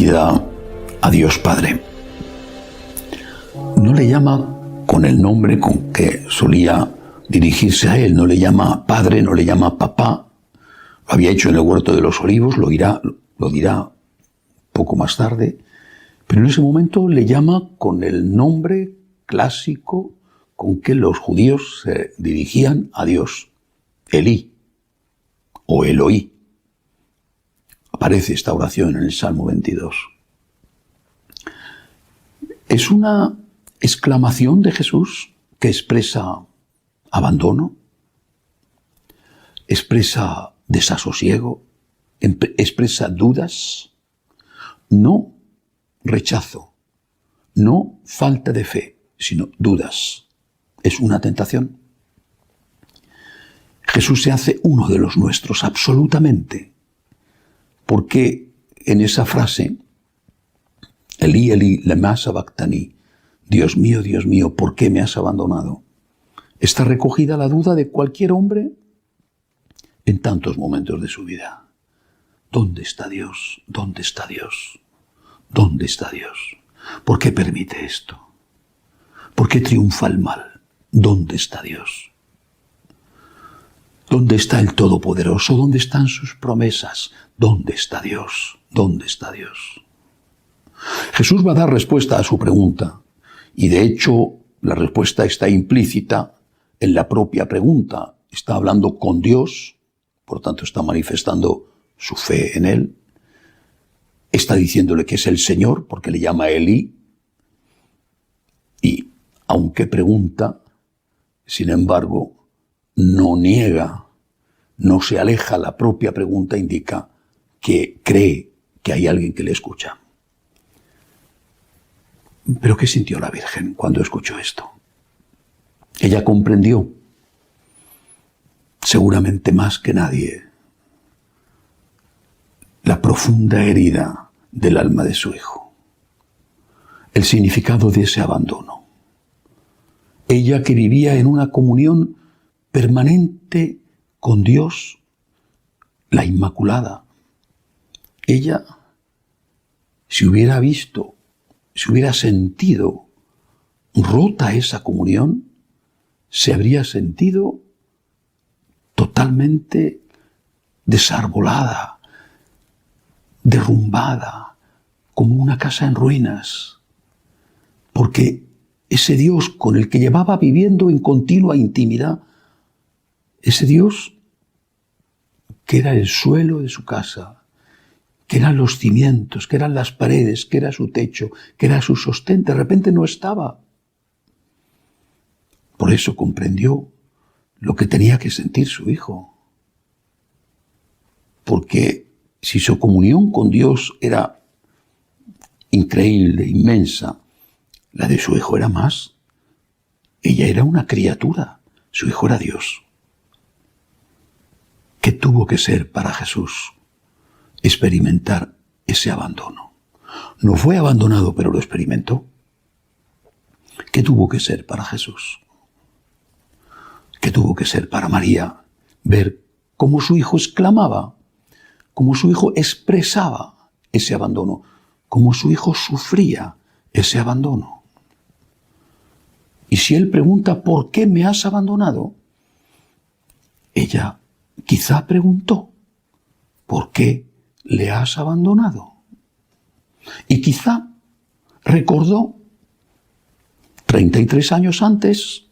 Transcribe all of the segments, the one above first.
dirigida a Dios Padre. No le llama con el nombre con que solía dirigirse a él, no le llama Padre, no le llama Papá. Lo había hecho en el Huerto de los Olivos, lo dirá poco más tarde, pero en ese momento le llama con el nombre clásico con que los judíos se dirigían a Dios, Elí o Eloí. Aparece esta oración en el Salmo 22. Es una exclamación de Jesús que expresa abandono, expresa desasosiego, expresa dudas, no rechazo, no falta de fe, sino dudas. Es una tentación. Jesús se hace uno de los nuestros, absolutamente, porque en esa frase, Elí, Elí, lema sabactani, Dios mío, ¿por qué me has abandonado?, está recogida la duda de cualquier hombre en tantos momentos de su vida. ¿Dónde está Dios? ¿Dónde está Dios? ¿Dónde está Dios? ¿Por qué permite esto? ¿Por qué triunfa el mal? ¿Dónde está Dios? ¿Dónde está el Todopoderoso? ¿Dónde están sus promesas? ¿Dónde está Dios? ¿Dónde está Dios? Jesús va a dar respuesta a su pregunta, y de hecho la respuesta está implícita en la propia pregunta. Está hablando con Dios, por tanto está manifestando su fe en Él. Está diciéndole que es el Señor, porque le llama Elí. Y aunque pregunta, sin embargo, no niega, no se aleja. La propia pregunta indica que cree que hay alguien que le escucha. ¿Pero qué sintió la Virgen cuando escuchó esto? Ella comprendió, seguramente más que nadie, la profunda herida del alma de su hijo, el significado de ese abandono. Ella, que vivía en una comunión permanente con Dios, la Inmaculada, ella, si hubiera visto, si hubiera sentido rota esa comunión, se habría sentido totalmente desarbolada, derrumbada, como una casa en ruinas, porque ese Dios con el que llevaba viviendo en continua intimidad, ese Dios que era el suelo de su casa, que eran los cimientos, que eran las paredes, que era su techo, que era su sostén, de repente no estaba. Por eso comprendió lo que tenía que sentir su hijo. Porque si su comunión con Dios era increíble, inmensa, la de su hijo era más. Ella era una criatura, su hijo era Dios. ¿Qué tuvo que ser para Jesús experimentar ese abandono? No fue abandonado, pero lo experimentó. ¿Qué tuvo que ser para Jesús? ¿Qué tuvo que ser para María ver cómo su hijo exclamaba, cómo su hijo expresaba ese abandono, cómo su hijo sufría ese abandono? Y si él pregunta, ¿por qué me has abandonado?, ella quizá preguntó, ¿por qué le has abandonado? Y quizá recordó 33 años antes,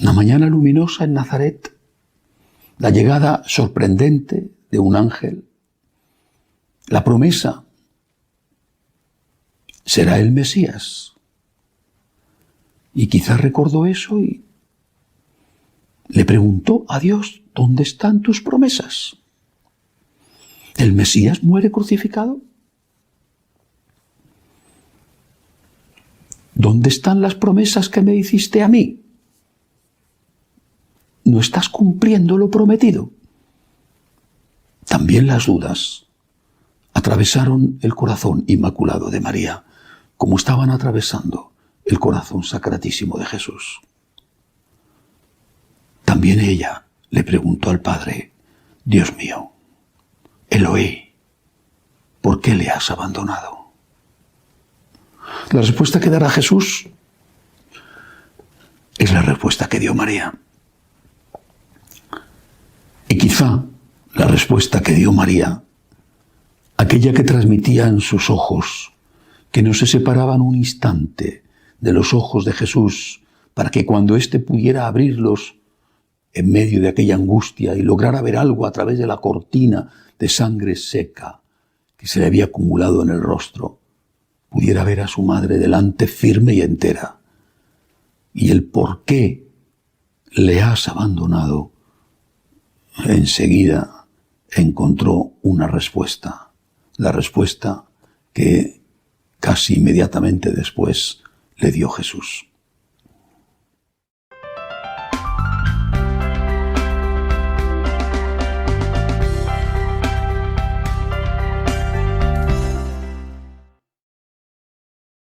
una mañana luminosa en Nazaret, la llegada sorprendente de un ángel, la promesa: será el Mesías. Y quizás recordó eso y le preguntó a Dios, ¿dónde están tus promesas? ¿El Mesías muere crucificado? ¿Dónde están las promesas que me hiciste a mí? ¿No estás cumpliendo lo prometido? También las dudas atravesaron el corazón inmaculado de María, como estaban atravesando el corazón sacratísimo de Jesús. También ella le preguntó al Padre: Dios mío, Eloí, ¿por qué le has abandonado? La respuesta que dará Jesús es la respuesta que dio María. Y quizá la respuesta que dio María, aquella que transmitía en sus ojos, que no se separaban un instante de los ojos de Jesús, para que cuando éste pudiera abrirlos en medio de aquella angustia y lograra ver algo a través de la cortina de sangre seca que se le había acumulado en el rostro, pudiera ver a su madre delante firme y entera. Y el por qué le has abandonado, enseguida encontró una respuesta, la respuesta que casi inmediatamente después le dio Jesús.